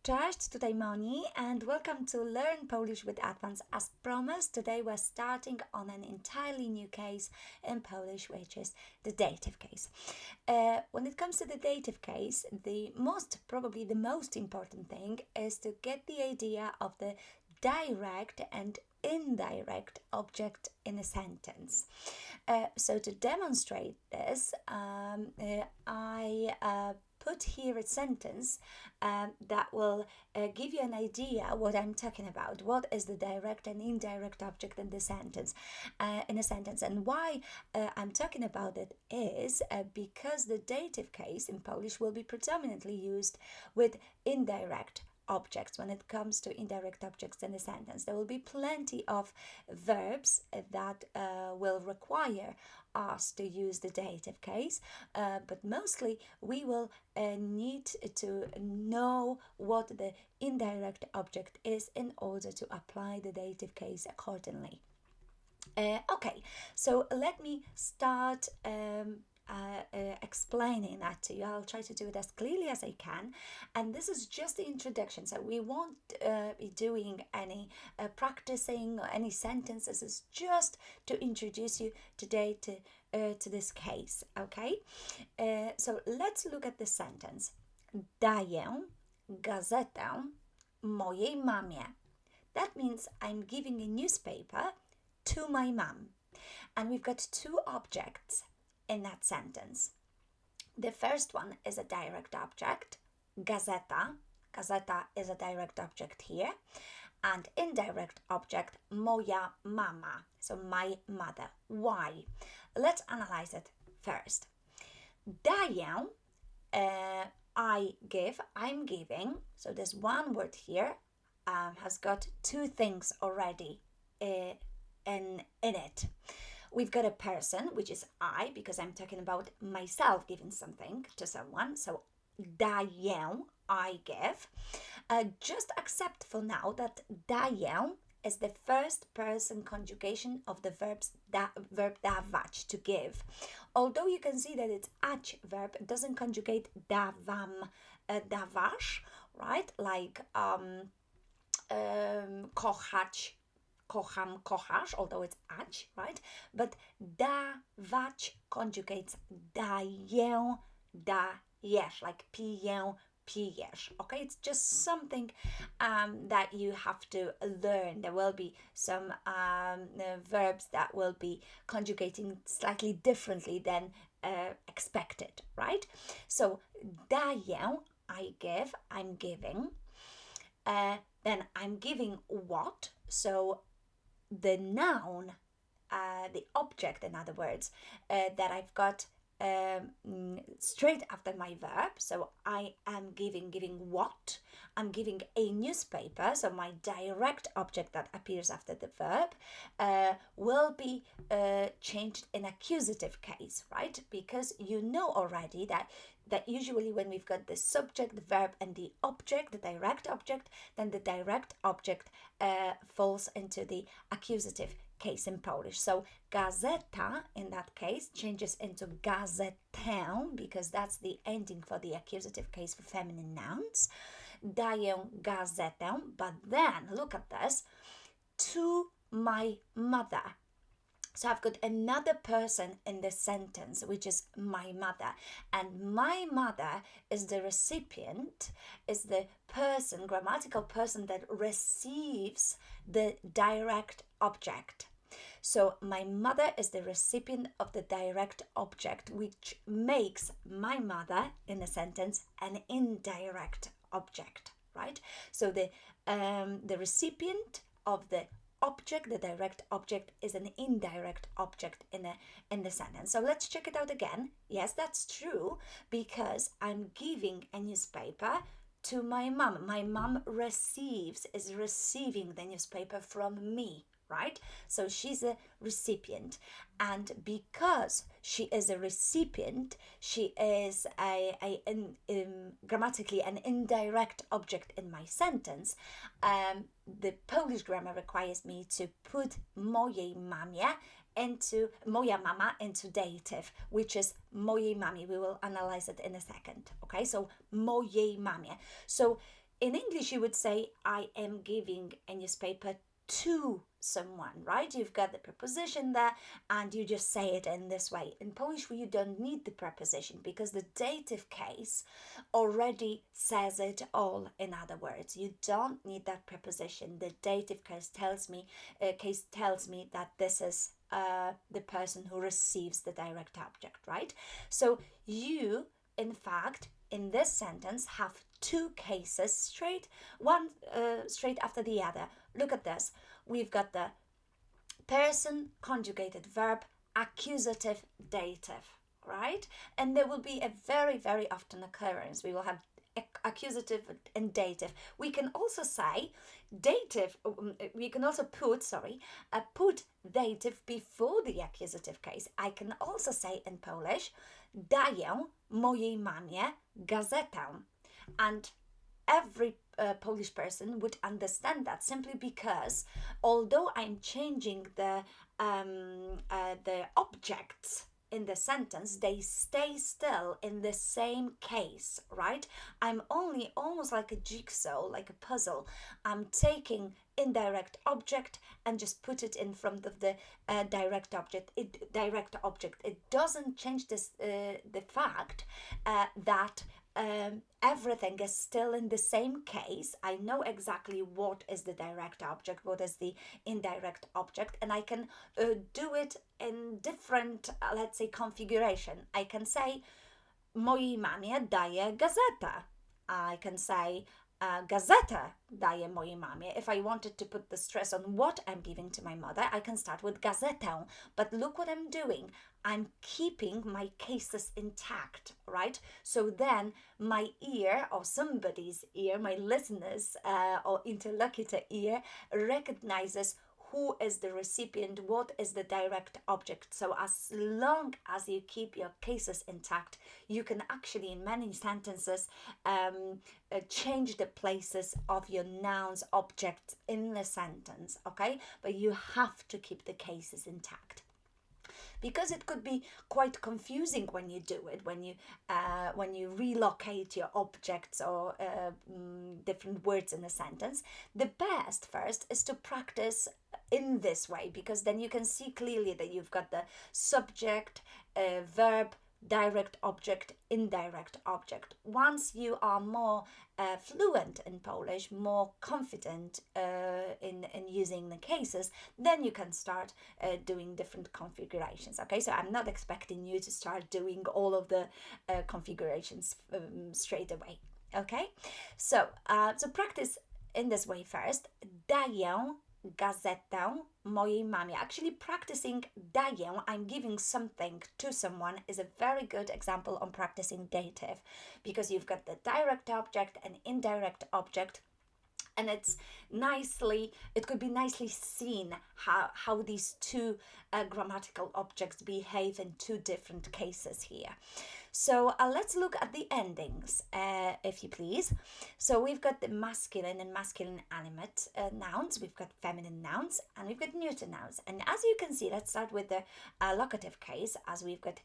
Cześć, tutaj Moni and welcome to Learn Polish with Advans. As promised, today we're starting on an entirely new case in Polish, which is the dative case. When it comes to the dative case, probably the most important thing is to get the idea of the direct and indirect object in a sentence. So to demonstrate this, I put here a sentence that will give you an idea what I'm talking about. What is the direct and indirect object in the sentence, and why I'm talking about it is because the dative case in Polish will be predominantly used with indirect objects. When it comes to indirect objects in a sentence, there will be plenty of verbs that will require us to use the dative case, but mostly we will need to know what the indirect object is in order to apply the dative case accordingly. Okay, so let me start explaining that to you. I'll try to do it as clearly as I can. And this is just the introduction. So we won't be doing any practicing or any sentences. It's just to introduce you today to this case. Okay? So let's look at the sentence. Daję gazetę mojej mamie. That means I'm giving a newspaper to my mum. And we've got two objects in that sentence. The first one is a direct object, gazeta. Gazeta is a direct object here. And indirect object, moja mama, so my mother. Why? Let's analyze it first. Daję, I give, I'm giving. So this one word here has got two things already in it. We've got a person, which is I, because I'm talking about myself giving something to someone. So daję, I give. Just accept for now that daję is the first person conjugation of the verb dawać, to give. Although you can see that it's ać verb, it doesn't conjugate dawam, dawasz, right? Like kochać, kocham, kochasz, although it's ać, right? But dawać conjugates daję, dajesz, like piję, pijesz. Okay, it's just something that you have to learn. There will be some verbs that will be conjugating slightly differently than expected, right? So daję, I give, I'm giving. Then I'm giving what? So the noun, the object, in other words, that I've got straight after my verb. So I am giving what? I'm giving a newspaper. So my direct object that appears after the verb will be changed in accusative case, right? Because you know already that usually when we've got the subject, the verb, and the object, the direct object, then the direct object falls into the accusative case in Polish. So gazeta in that case changes into gazetę because that's the ending for the accusative case for feminine nouns. Daję gazetę, but then look at this, to my mother. So I've got another person in the sentence, which is my mother. And my mother is the recipient, is the person, grammatical person that receives the direct object. So my mother is the recipient of the direct object, which makes my mother in a sentence an indirect object, right? So the recipient of the object, the direct object, is an indirect object in the sentence. So let's check it out again. Yes, that's true, because I'm giving a newspaper to my mom. My mom is receiving the newspaper from me, right? So she's a recipient, and because she is a recipient, she is grammatically an indirect object in my sentence. The Polish grammar requires me to put mojej mamie into moja mama into dative, which is mojej mamie. We will analyze it in a second. Okay, so mojej mamie. So in English, you would say, I am giving a newspaper to someone, right? You've got the preposition there and you just say it in this way. In Polish, you don't need the preposition because the dative case already says it all. In other words, you don't need that preposition. The dative case tells me that this is the person who receives the direct object, right? So you, in fact, in this sentence have two cases straight after the other. Look at this. We've got the person, conjugated verb, accusative, dative, right? And there will be a very, very often occurrence. We will have accusative and dative. We can also say dative, we can also put dative before the accusative case. I can also say in Polish, daję mojej mamie gazetę. And every Polish person would understand that simply because although I'm changing the objects in the sentence, they stay still in the same case, right? I'm only almost like a jigsaw, like a puzzle. I'm taking indirect object and just put it in front of the direct object. It doesn't change this the fact that everything is still in the same case. I know exactly what is the direct object, what is the indirect object, and I can do it in different, let's say, configuration. I can say, mojej mamie daję gazetę. I can say, gazetę daję mojej mamie. If I wanted to put the stress on what I'm giving to my mother, I can start with gazetę. But look what I'm doing. I'm keeping my cases intact, right? So then my ear, or somebody's ear, my listener's or interlocutor ear, recognizes who is the recipient, what is the direct object. So as long as you keep your cases intact, you can actually, in many sentences, change the places of your nouns, objects in the sentence, okay? But you have to keep the cases intact, because it could be quite confusing when you do it, when you relocate your objects or different words in a sentence. The best first is to practice in this way, because then you can see clearly that you've got the subject, verb, direct object, indirect object. Once you are more fluent in Polish, more confident in using the cases, then you can start doing different configurations. Okay, so I'm not expecting you to start doing all of the configurations straight away. Okay, so practice in this way first. Daję gazetę mojej mamie. Actually, practicing daję, I'm giving something to someone, is a very good example on practicing dative, because you've got the direct object and indirect object, and it could be nicely seen how these two grammatical objects behave in two different cases here. So let's look at the endings, if you please. So we've got the masculine and masculine animate nouns, we've got feminine nouns, and we've got neuter nouns. And as you can see, let's start with the locative case, as we've got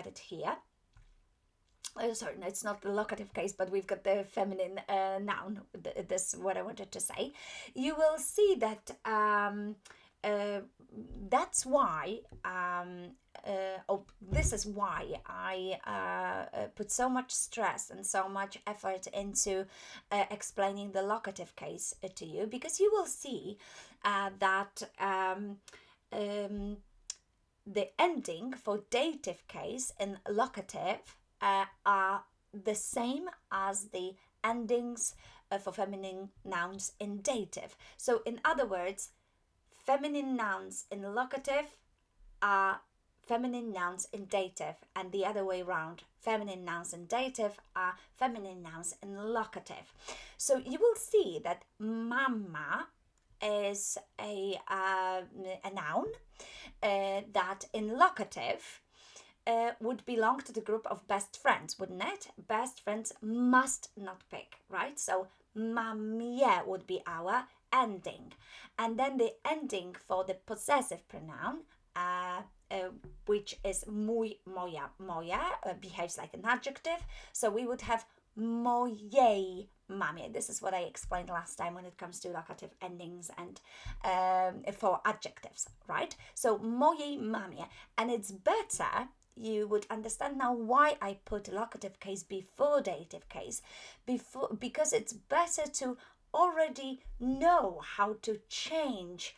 it here. Sorry, no, it's not the locative case, but we've got the feminine noun. This is what I wanted to say. You will see that that's why, this is why I put so much stress and so much effort into explaining the locative case to you, because you will see that the ending for dative case in locative are the same as the endings for feminine nouns in dative. So in other words, feminine nouns in locative are feminine nouns in dative, and the other way around. Feminine nouns in dative are feminine nouns in locative. So you will see that mama is a noun that in locative would belong to the group of best friends, wouldn't it? Best friends must not pick, right? So mamie would be our ending. And then the ending for the possessive pronoun, which is mój, moja, moja, behaves like an adjective. So we would have mojej mamie. This is what I explained last time when it comes to locative endings and for adjectives, right? So mojej mamie. And it's better, you would understand now why I put locative case before dative case, because it's better to already know how to change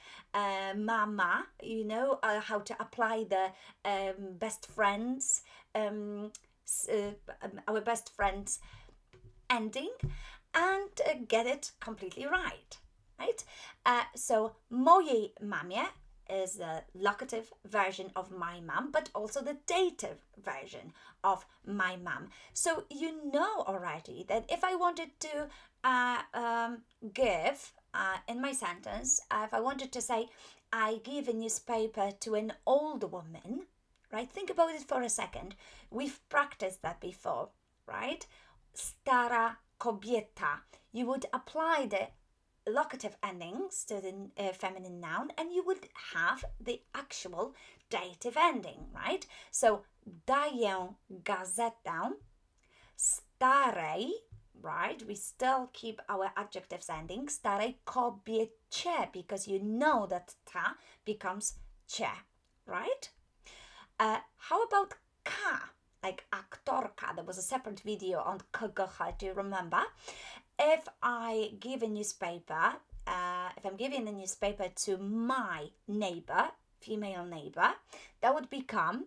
mama, how to apply the best friends, our best friends ending, and get it completely right, right? So mojej mamie is the locative version of my mom, but also the dative version of my mom. So you know already that if I wanted to give in my sentence, if I wanted to say, I give a newspaper to an old woman, right? Think about it for a second. We've practiced that before, right? Stara kobieta. You would apply the locative endings to the feminine noun, and you would have the actual dative ending, right? So daję gazetę starej, right? We still keep our adjectives ending, starej kobiecie, because you know that ta becomes cie, right? How about ka, like aktorka? There was a separate video on kogocha, do you remember? If I give a newspaper, if I'm giving a newspaper to my neighbor, female neighbor, that would become,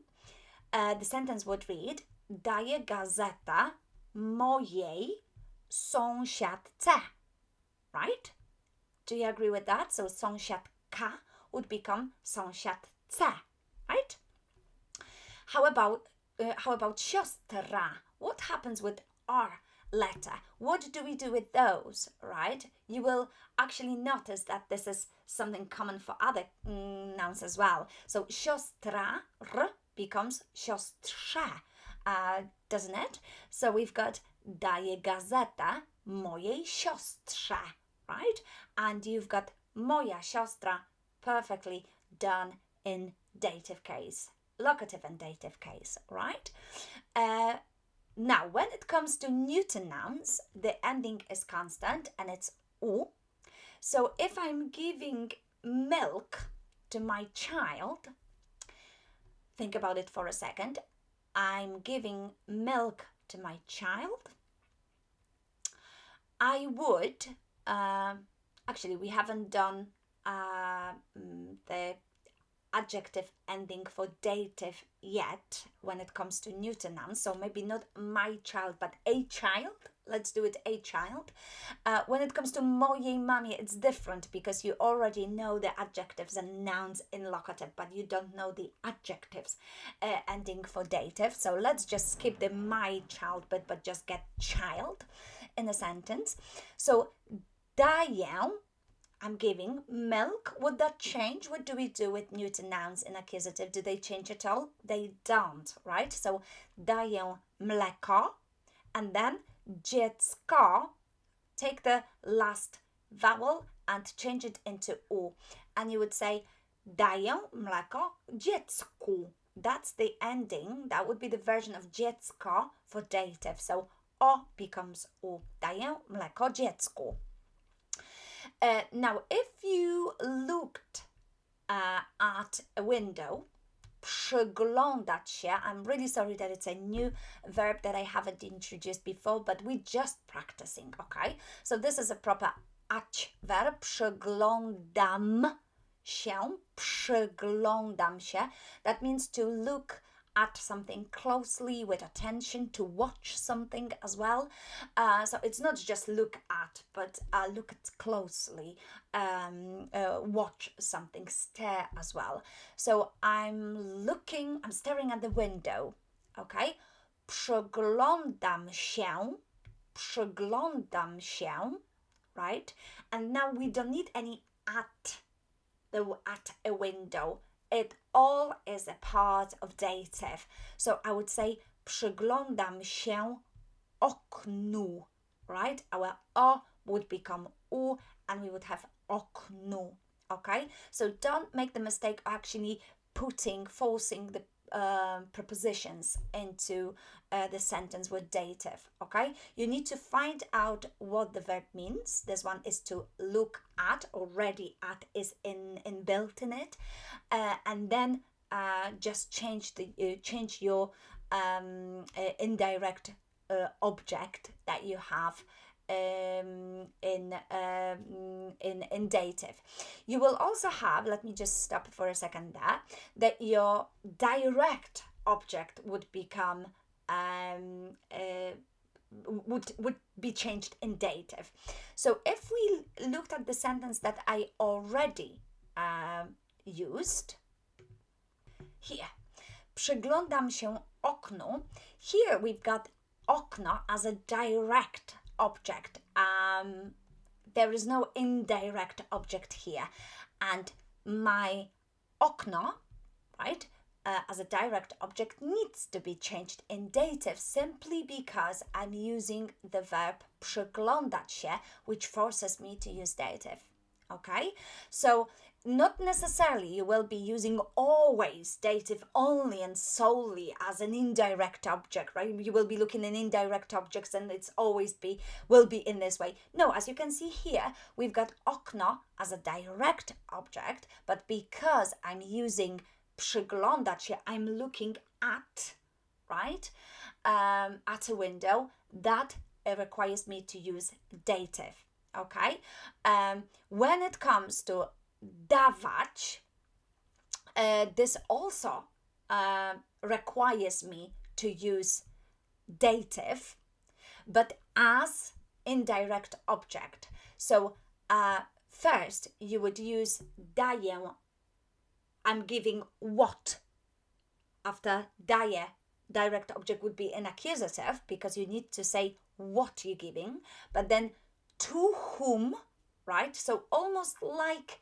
the sentence would read, daję gazetę mojej sąsiadce, right? Do you agree with that? So sąsiadka would become sąsiadce, right? How about siostra? What happens with R letter? What do we do with those, right? You will actually notice that this is something common for other nouns as well. So siostra, r, becomes siostrze, doesn't it? So we've got daję gazetę mojej siostrze, right? And you've got moja siostra perfectly done in dative case. Locative and dative case, right? Now, when it comes to neuter nouns, the ending is constant and it's u. So if I'm giving milk to my child, think about it for a second. I'm giving milk to my child. I would, actually, we haven't done the adjective ending for dative yet when it comes to neuter nouns, so maybe not my child but a child. Let's do it, a child. When it comes to mojej mamie, it's different because you already know the adjectives and nouns in locative, but you don't know the adjectives ending for dative. So let's just skip the my child bit, but just get child in a sentence. So daję, I'm giving milk. Would that change? What do we do with neuter nouns in accusative? Do they change at all? They don't, right? So daję mleko, and then dziecko, take the last vowel and change it into u, and you would say daję mleko dziecku. That's the ending. That would be the version of dziecko for dative. So o becomes u. Daję mleko dziecku. Now, if you looked at a window, przyglądać się, I'm really sorry that it's a new verb that I haven't introduced before, but we're just practicing, okay? So this is a proper ać verb, przyglądam się. That means to look at something closely with attention, to watch something as well. So it's not just look at, but look at closely, watch something, stare as well. So I'm staring at the window, okay? Przyglądam się, right? And now we don't need any at a window. It all is a part of dative. So I would say przyglądam się oknu, right? Our o would become u and we would have oknu, okay? So don't make the mistake of actually forcing prepositions into the sentence with dative. Okay, you need to find out what the verb means. This one is to look at. Already at is in built in it, and then just change your indirect object that you have in dative. You will also have, let me just stop for a second there, that your direct object would become would be changed in dative. So if we looked at the sentence that I already used here, przyglądam się oknu. Here we've got okno as a direct object. There is no indirect object here, and my okno, right, as a direct object needs to be changed in dative simply because I'm using the verb przyglądać się, which forces me to use dative. Okay, so not necessarily you will be using always dative only and solely as an indirect object, right? You will be looking in indirect objects and it's always will be in this way. No, as you can see here, we've got okno as a direct object, but because I'm using przyglądać się, I'm looking at, right, at a window, that requires me to use dative. Okay, when it comes to dawać, this also requires me to use dative, but as indirect object. So first you would use daję, I'm giving what. After daję, direct object would be an accusative because you need to say what you're giving, but then to whom, right? So almost like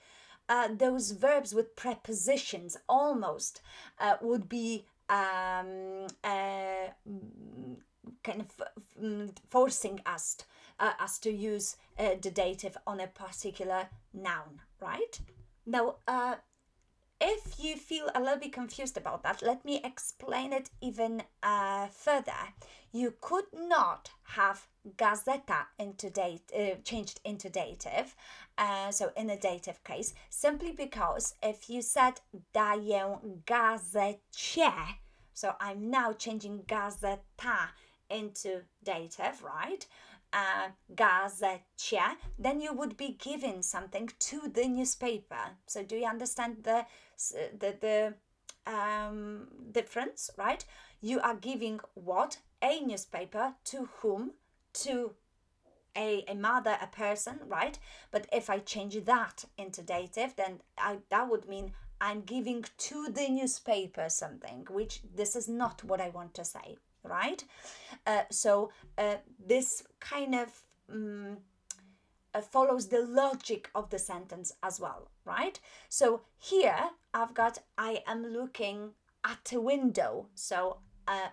those verbs with prepositions almost would be kind of forcing us to use the dative on a particular noun, right? Now, if you feel a little bit confused about that, let me explain it even further. You could not have gazeta changed into dative, so in a dative case, simply because if you said daję gazecie, so I'm now changing gazeta into dative, right? Gazecie, then you would be giving something to the newspaper. So do you understand the difference, right? You are giving what? A newspaper to whom? To a mother, a person, right? But if I change that into dative, then that would mean I'm giving to the newspaper something, which this is not what I want to say, right? So this kind of follows the logic of the sentence as well, right? So here I've got I am looking at a window. So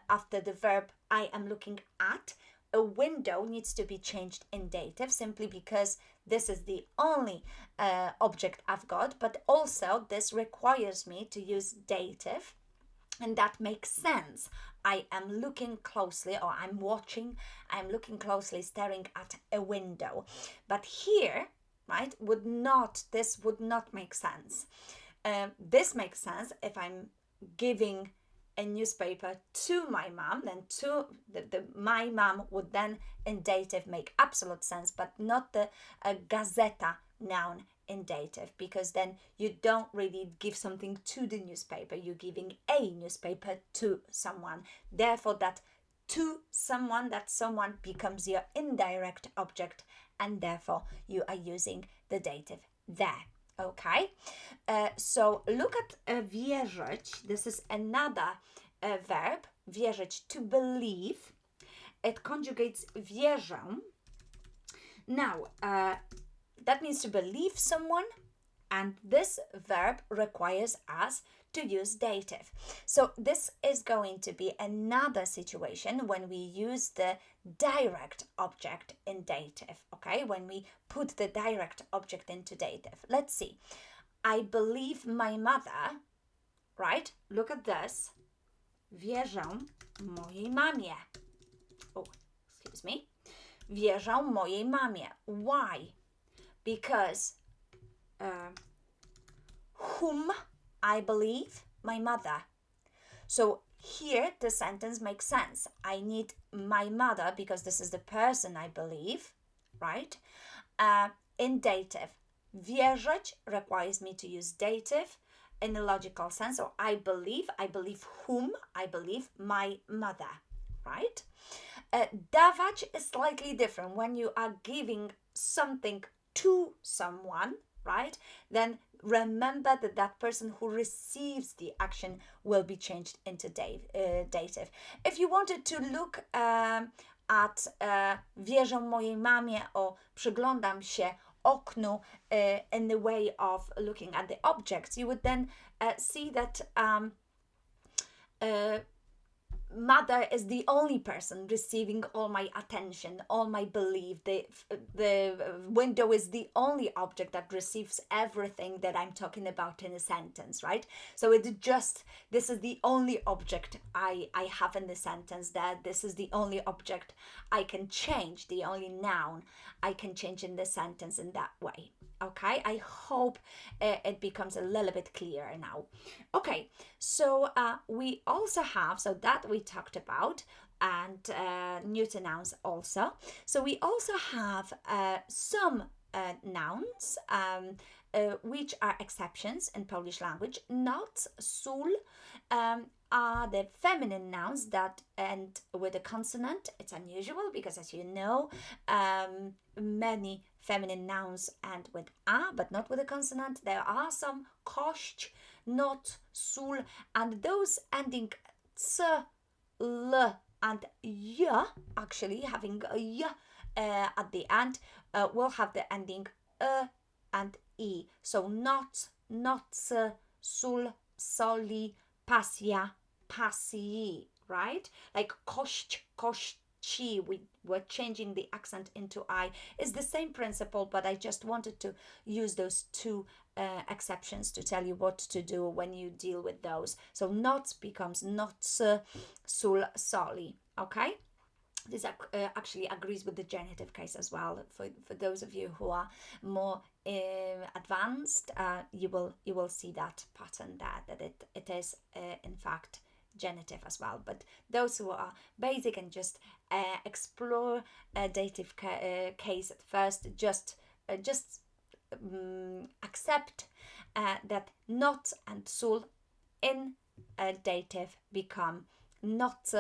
after the verb I am looking at, a window needs to be changed in dative simply because this is the only object I've got, but also this requires me to use dative, and that makes sense. I am looking closely, or I'm looking closely, staring at a window. But here, right, this would not make sense. This makes sense if I'm giving a newspaper to my mom, then to my mom would then in dative make absolute sense, but not the gazeta noun in dative, because then you don't really give something to the newspaper, you're giving a newspaper to someone. Therefore that to someone, that someone becomes your indirect object, and therefore you are using the dative there. Okay, so look at wierzyć. This is another verb, wierzyć, to believe. It conjugates wierzę. Now, that means to believe someone, and this verb requires us to use dative. So this is going to be another situation when we use the direct object in dative, okay? When we put the direct object into dative. Let's see. I believe my mother, right? Look at this. Wierzę mojej mamie. Oh, excuse me. Wierzę mojej mamie. Why? Because whom I believe? My mother. So here the sentence makes sense. I need my mother because this is the person I believe, right? In dative. Wierzyć requires me to use dative in a logical sense. So I believe whom, I believe my mother, right? Dawać is slightly different. When you are giving something to someone, right, then remember that that person who receives the action will be changed into dative. If you wanted to look at wierzę mojej mamie or przyglądam się oknu in the way of looking at the objects, you would then see that mother is the only person receiving all my attention, all my belief. The window is the only object that receives everything that I'm talking about in a sentence, right? So it's just, this is the only object I have in the sentence, that this is the only object I can change, the only noun I can change in the sentence in that way. Okay, I hope it becomes a little bit clearer now. Okay, so we also have, so that we talked about, and neuter nouns also. So we also have some nouns which are exceptions in Polish language. Not, sól, are the feminine nouns that end with a consonant. It's unusual because, as you know, many feminine nouns end with a, but not with a consonant. There are some kość, not, sól, and those ending c, l, and y, actually having a y at the end, will have the ending and e. So not, noc, sól, soli, pasja, pasji, right? Like kość, kości, we were changing the accent into I. It's the same principle, but I just wanted to use those two exceptions to tell you what to do when you deal with those. So not becomes noc, sól, soli, okay? This actually agrees with the genitive case as well. For those of you who are more advanced, you will see that pattern there, that it is in fact genitive as well. But those who are basic and just explore a dative case at first, just accept that not and sól in dative become not,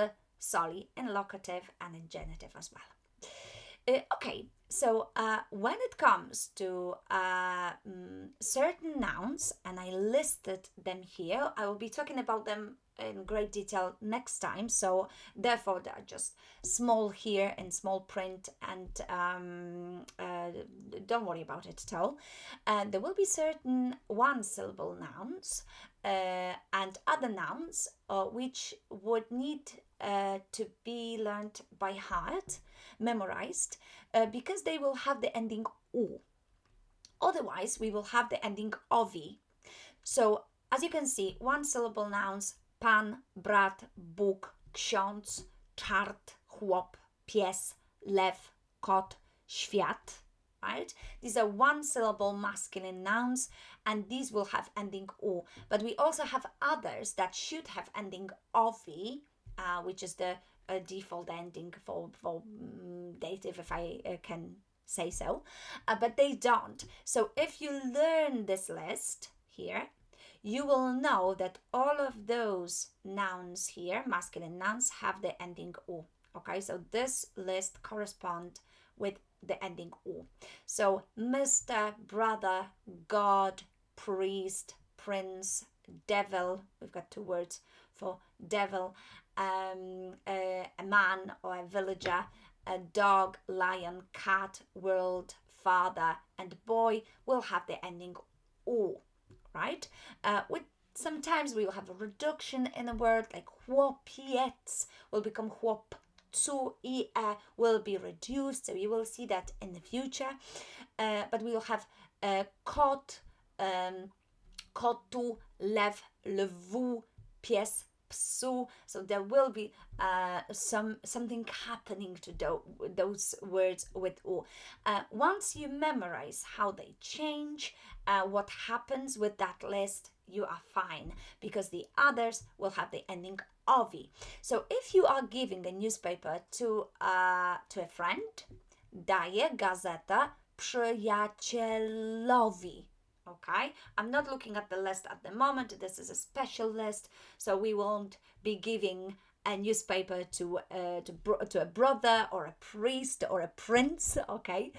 soli in locative and in genitive as well. Okay, so when it comes to certain nouns, and I listed them here, I will be talking about them in great detail next time, so therefore they are just small here in small print, and don't worry about it at all. There will be certain one-syllable nouns and other nouns which would need to be learned by heart, memorized, because they will have the ending u. Otherwise, we will have the ending ovi. So, as you can see, one-syllable nouns: pan, brat, Bóg, ksiądz, czart, chłop, pies, lew, kot, świat. Right? These are one-syllable masculine nouns, and these will have ending u. But we also have others that should have ending ovi, which is the default ending for dative, if I can say so, but they don't. So if you learn this list here, you will know that all of those nouns here, masculine nouns, have the ending u. Okay, so this list corresponds with the ending u. So Mr., brother, God, priest, prince, devil, we've got two words for devil, a man or a villager, a dog, lion, cat, world, father, and boy will have the ending u, right? With sometimes we will have a reduction in a word, like chłopiec will become chłop, cu, i, will be reduced, so you will see that in the future. But we will have kot, kotu, lew, lwu, pies, psu. So there will be something happening to those words with u. Once you memorize how they change, what happens with that list, you are fine, because the others will have the ending ovi. So if you are giving a newspaper to a friend, daję gazetę przyjacielowi. Okay, I'm not looking at the list at the moment. This is a special list, so we won't be giving a newspaper to a brother or a priest or a prince. Okay,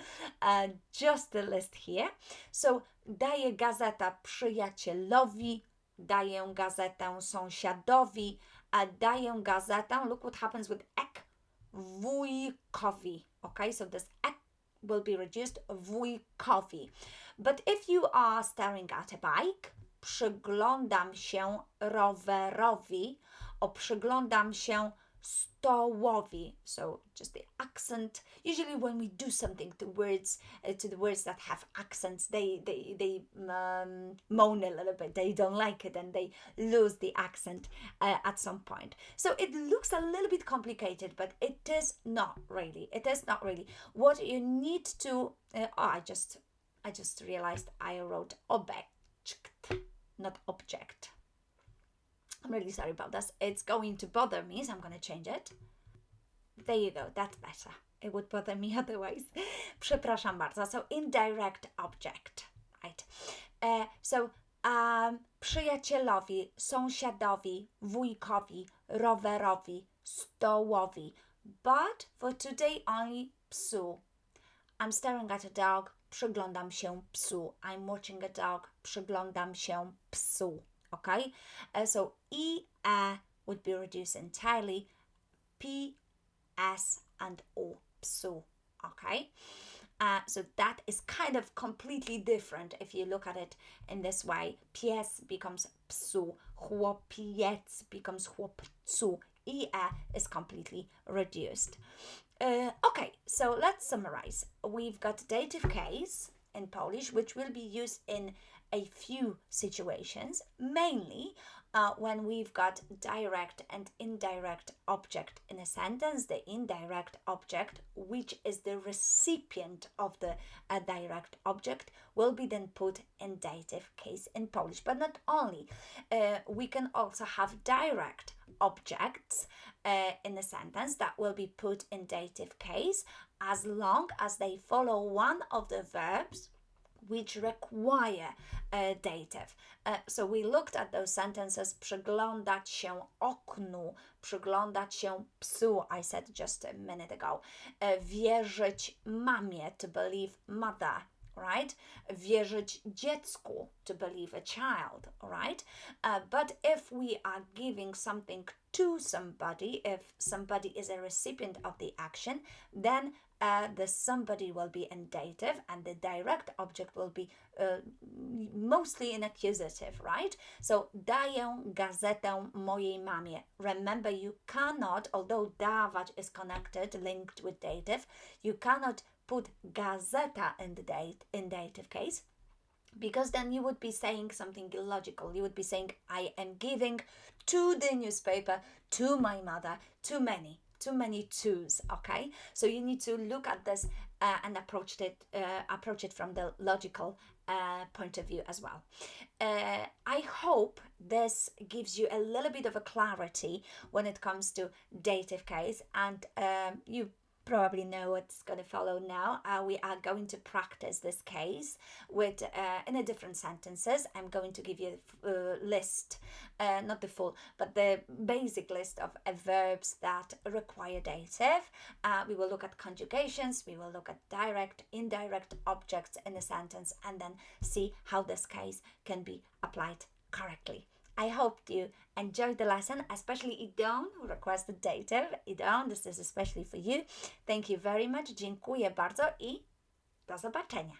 just the list here. So daję gazetę przyjacielowi, daję gazetę sąsiadowi, a daję gazetę. Look what happens with ek, wujkowi. Okay, so this ek will be reduced wujkowi. But if you are staring at a bike, przyglądam się rowerowi, or przyglądam się stołowi. So just the accent. Usually when we do something to the words that have accents, they moan a little bit. They don't like it and they lose the accent at some point. So it looks a little bit complicated, but it is not really. It is not really. What you need to... I just realized I wrote object, not object. I'm really sorry about this. It's going to bother me, so I'm going to change it. There you go, that's better. It would bother me otherwise. Przepraszam bardzo. So indirect object, right? Przyjacielowi, sąsiadowi, wujkowi, rowerowi, stołowi. But for today only psu. I'm staring at a dog, przyglądam się psu. I'm watching a dog, przyglądam się psu. Okay? So e would be reduced entirely. P, s, and o. Psu. Okay? So that is kind of completely different if you look at it in this way. Pies becomes psu. Chłopiec becomes chłopcu. E is completely reduced. Okay, so let's summarize. We've got dative case in Polish, which will be used in a few situations, mainly when we've got direct and indirect object in a sentence. The indirect object, which is the recipient of the direct object, will be then put in dative case in Polish. But not only, we can also have direct objects in a sentence that will be put in dative case as long as they follow one of the verbs which require dative. So we looked at those sentences: przyglądać się oknu, przyglądać się psu, I said just a minute ago. Wierzyć mamie, to believe mother, right? Wierzyć dziecku, to believe a child, right? But if we are giving something to somebody, if somebody is a recipient of the action, then the somebody will be in dative and the direct object will be mostly in accusative, right? So daję gazetę mojej mamie. Remember, you cannot, although dawać is connected, linked with dative, you cannot put gazeta in dative case, because then you would be saying something illogical. You would be saying, I am giving to the newspaper, to my mother, too many twos. Okay, so you need to look at this and approach it from the logical point of view as well. I hope this gives you a little bit of a clarity when it comes to dative case, and you probably know what's going to follow now. We are going to practice this case with in a different sentences. I'm going to give you a list, not the full, but the basic list of verbs that require dative. We will look at conjugations, we will look at direct, indirect objects in a sentence, and then see how this case can be applied correctly. I hope you enjoyed the lesson, especially Idon, who requested dative. Idon, this is especially for you. Thank you very much. Dziękuję bardzo i do zobaczenia.